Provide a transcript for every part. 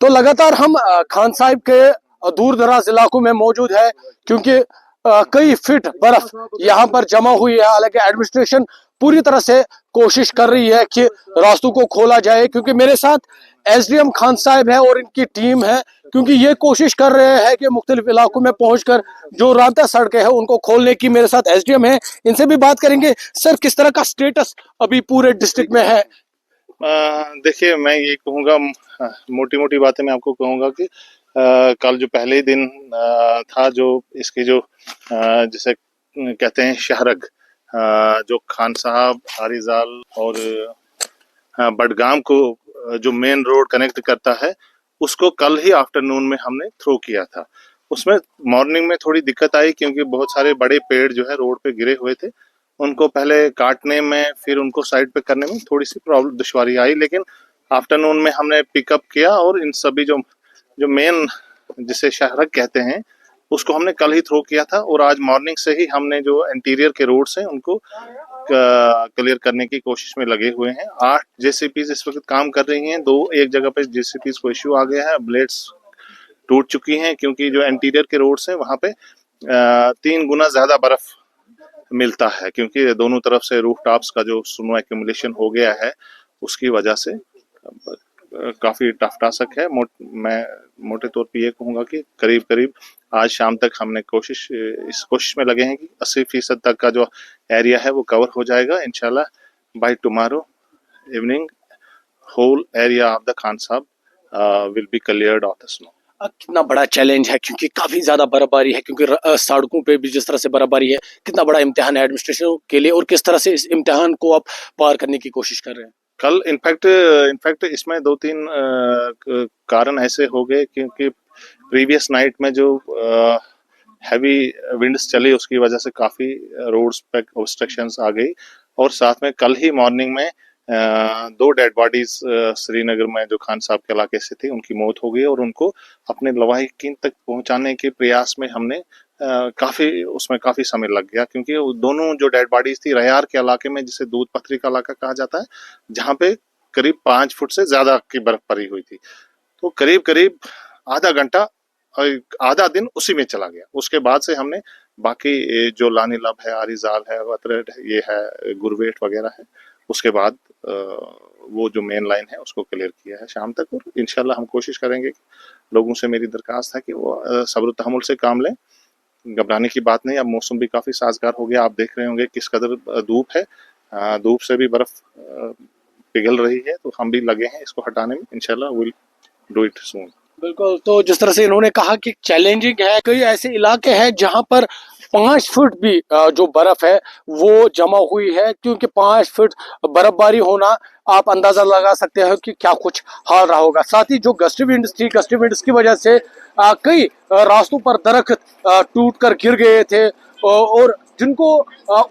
तो लगातार हम खान साहिब के दूर दराज इलाकों में मौजूद है, क्योंकि कई फीट बर्फ यहाँ पर जमा हुई है। हालांकि एडमिनिस्ट्रेशन पूरी तरह से कोशिश कर रही है कि रास्तों को खोला जाए, क्योंकि मेरे साथ एसडीएम खान साहिब है और इनकी टीम है, क्योंकि ये कोशिश कर रहे हैं कि मुख्तलिफ इलाकों में पहुंचकर जो रास्ता सड़कें हैं उनको खोलने की। मेरे साथ एसडीएम है, इनसे भी बात करेंगे। सर, किस तरह का स्टेटस अभी पूरे डिस्ट्रिक्ट में है? देखिए, मैं ये कहूँगा, मोटी मोटी बातें मैं आपको कहूँगा कि कल जो पहले दिन था, जो इसकी जो जिसे कहते हैं शहरग, जो खान साहब, आरिजाल और बडगाम को जो मेन रोड कनेक्ट करता है, उसको कल ही आफ्टरनून में हमने थ्रो किया था। उसमें मॉर्निंग में थोड़ी दिक्कत आई, क्योंकि बहुत सारे बड़े पेड़ जो है रोड पे गिरे हुए थे। उनको पहले काटने में, फिर उनको साइड पे करने में थोड़ी सी प्रॉब्लम, दुश्वारी आई, लेकिन आफ्टरनून में हमने पिकअप किया और इन सभी जो जो मेन जिसे शहरक कहते हैं, उसको हमने कल ही थ्रो किया था। और आज मॉर्निंग से ही हमने जो इंटीरियर के रोड्स हैं उनको क्लियर करने की कोशिश में लगे हुए हैं। 8 जेसीपीज इस वक्त काम कर रही हैं। 2 एक जगह पे जेसीपीज को इश्यू आ गया है, ब्लेड्स टूट चुकी हैं, क्योंकि जो इंटीरियर के रोड्स हैं वहां पे 3 गुना ज्यादा बर्फ मिलता है, क्योंकि दोनों तरफ से रूफ टॉप्स का जो स्नो एक्यूमुलेशन हो गया है, उसकी वजह से काफी टफ टास्क है। मैं मोटे तौर पे ये कहूंगा कि करीब करीब आज शाम तक हमने इस कोशिश में लगे हैं कि 80% तक का जो एरिया है वो कवर हो जाएगा इंशाल्लाह। By tomorrow evening whole area of the Khan Sahib will be cleared off the snow. कितना बड़ा चैलेंज है, क्योंकि काफी ज्यादा बर्फबारी है, क्योंकि सड़कों पे भी जिस तरह से बर्फबारी है, कितना बड़ा इम्तिहान है एडमिनिस्ट्रेशन के लिए, और किस तरह से इस इम्तिहान को आप पार करने की कोशिश कर रहे हैं? कल इनफैक्ट इसमें 2-3 कारण ऐसे हो गए, क्योंकि प्रीवियस नाइट में जो हैवी विंड्स चली, उसकी वजह से काफी रोड्स पे ऑब्स्ट्रक्शंस आ गई। और साथ में कल ही मॉर्निंग में 2 डेड बॉडीज श्रीनगर में जो खान साहब के इलाके से थी, उनकी मौत हो गई। और उनको अपने लवाहिकीन तक पहुंचाने के प्रयास में हमने काफी समय लग गया, क्योंकि दोनों जो डेड बॉडीज थी रयार के इलाके में, जिसे दूध पथरी का इलाका कहा जाता है, जहां पे करीब 5 फुट से ज्यादा की बर्फ पड़ी हुई थी। तो करीब करीब आधा घंटा, आधा दिन उसी में चला गया। उसके बाद से हमने बाकी जो लानी लब है, आरिजाल है, वतरेड है, ये है, गुरवेट वगैरह है, उसके बाद वो जो मेन लाइन है उसको क्लियर किया है शाम तक। और इंशाल्लाह हम कोशिश करेंगे। लोगों से मेरी दरखास्त है कि वो सब्र तहमुल से काम लें, घबराने की बात नहीं। अब मौसम भी काफी साजगार हो गया, आप देख रहे होंगे किस कदर धूप है, धूप से भी बर्फ पिघल रही है। तो हम भी लगे हैं इसको हटाने में, इंशाल्लाह विल डू इट सून। बिल्कुल। तो जिस तरह से इन्होंने कहा कि चैलेंजिंग है, कई ऐसे इलाके हैं जहां पर 5 फुट भी जो बर्फ है वो जमा हुई है, क्योंकि 5 फुट बर्फबारी होना, आप अंदाजा लगा सकते हैं कि क्या कुछ हाल रहा होगा। साथ ही जो गस्टी विंड्स की वजह से कई रास्तों पर दरख्त टूट कर गिर गए थे, और जिनको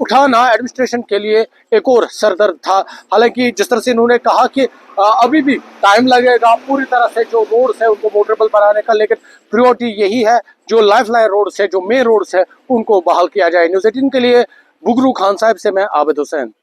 उठाना एडमिनिस्ट्रेशन के लिए एक और सरदर्द था। हालांकि जिस तरह से इन्होंने कहा कि अभी भी टाइम लगेगा पूरी तरह से जो रोड्स है उनको मोटरेबल बनाने का, लेकिन प्रायोरिटी यही है जो लाइफ लाइन रोड्स है, जो मेन रोड्स है, उनको बहाल किया जाए। न्यूज़ 18 के लिए बुगरू खान साहिब से मैं आबिद हुसैन।